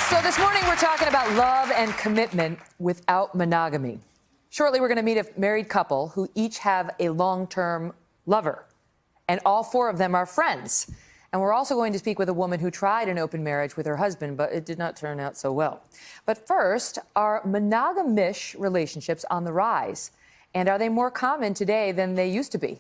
So this morning we're talking about love and commitment without monogamy. Shortly we're going to meet a married couple who each have a long-term lover, and all four of them are friends. And we're also going to speak with a woman who tried an open marriage with her husband, but it did not turn out so well. But first, are monogamish relationships on the rise? And are they more common today than they used to be?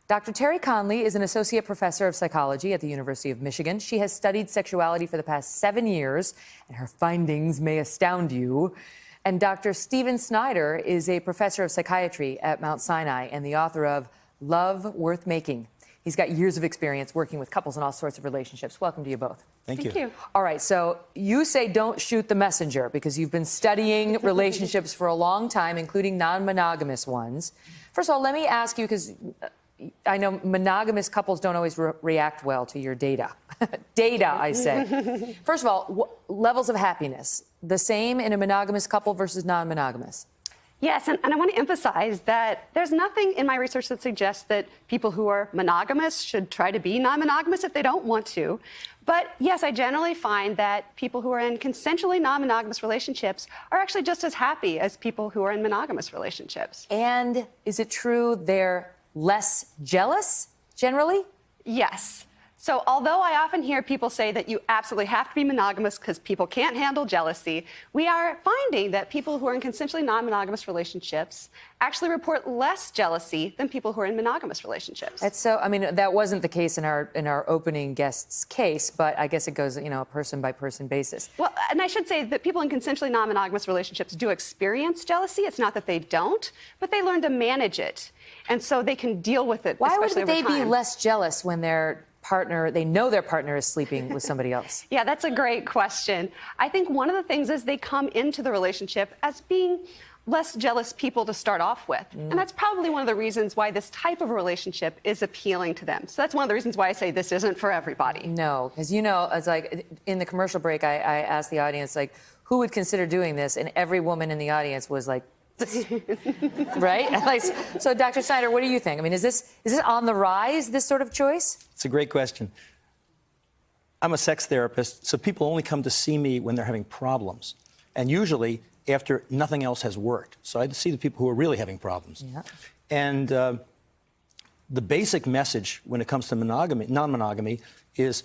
Dr. Terry Conley is an associate professor of psychology at the University of Michigan. She has studied sexuality for the past 7 years, and her findings may astound you. And Dr. Stephen Snyder is a professor of psychiatry at Mount Sinai and the author of Love Worth Making. He's got years of experience working with couples in all sorts of relationships. Welcome to you both. Thank you. All right, so you say don't shoot the messenger because you've been studying relationships for a long time, including non-monogamous ones. First of all, let me ask you, because I know monogamous couples don't always react well to your data. Data, I say. First of all, levels of happiness, the same in a monogamous couple versus non-monogamous? Yes, and I want to emphasize that there's nothing in my research that suggests that people who are monogamous should try to be non-monogamous if they don't want to. But yes, I generally find that people who are in consensually non-monogamous relationships are actually just as happy as people who are in monogamous relationships. And is it true they're less jealous, generally? Yes. So although I often hear people say that you absolutely have to be monogamous because people can't handle jealousy, we are finding that people who are in consensually non-monogamous relationships actually report less jealousy than people who are in monogamous relationships. That's so, I mean, that wasn't the case in our opening guest's case, but I guess it goes, you know, a person-by-person basis. Well, and I should say that people in consensually non-monogamous relationships do experience jealousy. It's not that they don't, but they learn to manage it. And so they can deal with it, Why especially would they over time. be less jealous when they know their partner is sleeping with somebody else? Yeah, that's a great question. I think one of the things is they come into the relationship as being less jealous people to start off with. And that's probably one of the reasons why this type of relationship is appealing to them. So that's one of the reasons why I say this isn't for everybody. No, because, you know, it's like in the commercial break, I asked the audience, like, who would consider doing this? And every woman in the audience was like, right? Like, so, Dr. Snyder, what do you think? I mean, is this on the rise, this sort of choice? It's a great question. I'm a sex therapist, so people only come to see me when they're having problems, and usually after nothing else has worked. So I see the people who are really having problems. Yeah. And the basic message when it comes to monogamy, non-monogamy, is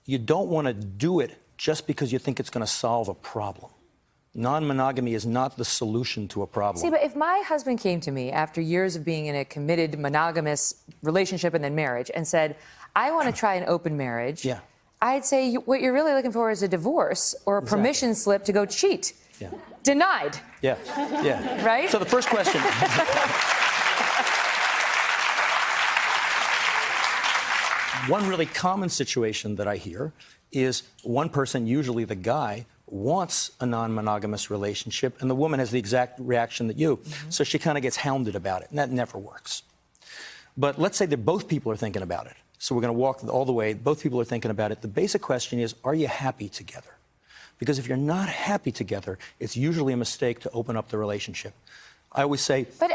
you don't want to do it just because you think it's going to solve a problem. Non-monogamy is not the solution to a problem. See, but if my husband came to me after years of being in a committed monogamous relationship and then marriage and said, I want to try an open marriage, yeah. I'd say what you're really looking for is a divorce or a permission slip to go cheat. Yeah. Denied. Yeah, yeah. Right? So the first question. One really common situation that I hear is one person, usually the guy, wants a non-monogamous relationship, and the woman has the exact reaction that you. So she kind of gets hounded about it, and that never works. But let's say that both people are thinking about it. So we're going to walk all the way. Both people are thinking about it. The basic question is, are you happy together? Because if you're not happy together, it's usually a mistake to open up the relationship. I always say... But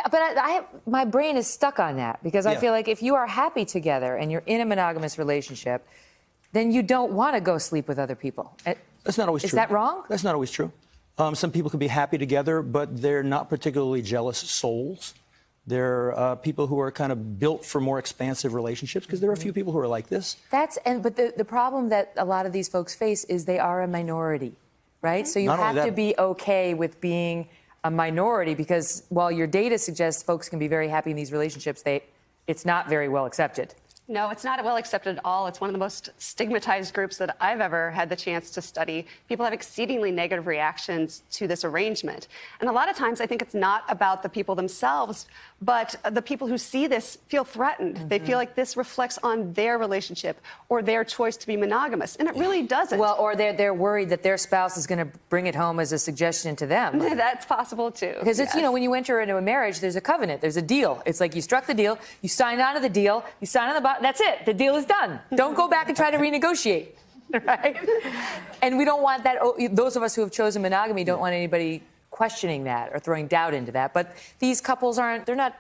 my brain is stuck on that, because I feel like if you are happy together and you're in a monogamous relationship, then you don't want to go sleep with other people. That's not always true. Is that wrong? That's not always true. Some people can be happy together, but they're not particularly jealous souls. They're people who are kind of built for more expansive relationships, because there are a few people who are like this. But the problem that a lot of these folks face is they are a minority, right? So you have to be okay with being a minority, because while your data suggests folks can be very happy in these relationships, it's not very well accepted. No, it's not well accepted at all. It's one of the most stigmatized groups that I've ever had the chance to study. People have exceedingly negative reactions to this arrangement. And a lot of times I think it's not about the people themselves, but the people who see this feel threatened. They feel like this reflects on their relationship or their choice to be monogamous. And it really doesn't. Well, or they're worried that their spouse is going to bring it home as a suggestion to them. That's possible, too. Because it's, you know, when you enter into a marriage, there's a covenant, there's a deal. It's like you struck the deal, you signed on to the deal, you sign on the bottom. That's it. The deal is done. Don't go back and try to renegotiate, right? And we don't want that. Those of us who have chosen monogamy don't want anybody questioning that or throwing doubt into that. But these couples they're not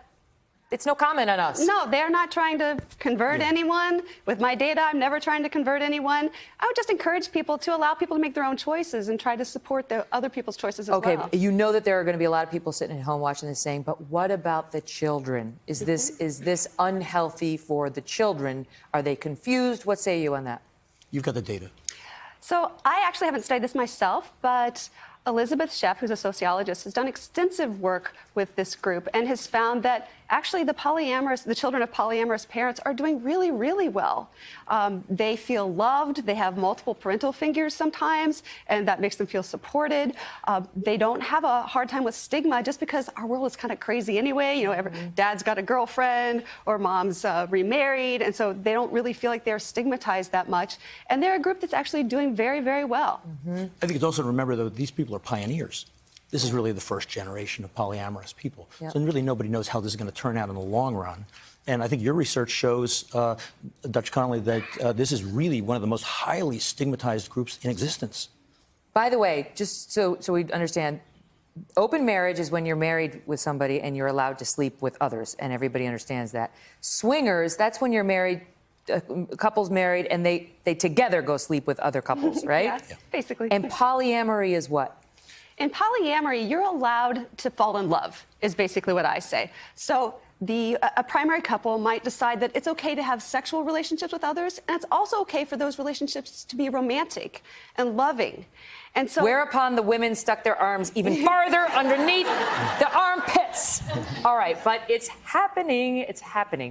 It's no comment on us. No, they're not trying to convert anyone. With my data, I'm never trying to convert anyone. I would just encourage people to allow people to make their own choices and try to support the other people's choices as well. Okay, you know that there are going to be a lot of people sitting at home watching this saying, but what about the children? Is this unhealthy for the children? Are they confused? What say you on that? You've got the data. So I actually haven't studied this myself, but Elizabeth Sheff, who's a sociologist, has done extensive work with this group and has found that actually the children of polyamorous parents are doing really, really well. They feel loved. They have multiple parental figures sometimes, and that makes them feel supported. They don't have a hard time with stigma just because our world is kind of crazy anyway. You know, dad's got a girlfriend or mom's remarried, and so they don't really feel like they're stigmatized that much. And they're a group that's actually doing very, very well. I think it's also to remember, though, these people are pioneers. This is really the first generation of polyamorous people. Yep. So really nobody knows how this is going to turn out in the long run. And I think your research shows, Dr. Connolly, that this is really one of the most highly stigmatized groups in existence. By the way, just so we understand, open marriage is when you're married with somebody and you're allowed to sleep with others, and everybody understands that. Swingers, that's when you're married, couples married, and they together go sleep with other couples, right? Yes, basically. And polyamory is what? In polyamory, you're allowed to fall in love, is basically what I say. So a primary couple might decide that it's okay to have sexual relationships with others, and it's also okay for those relationships to be romantic and loving. And so, whereupon the women stuck their arms even farther underneath the armpits. All right, but it's happening. It's happening.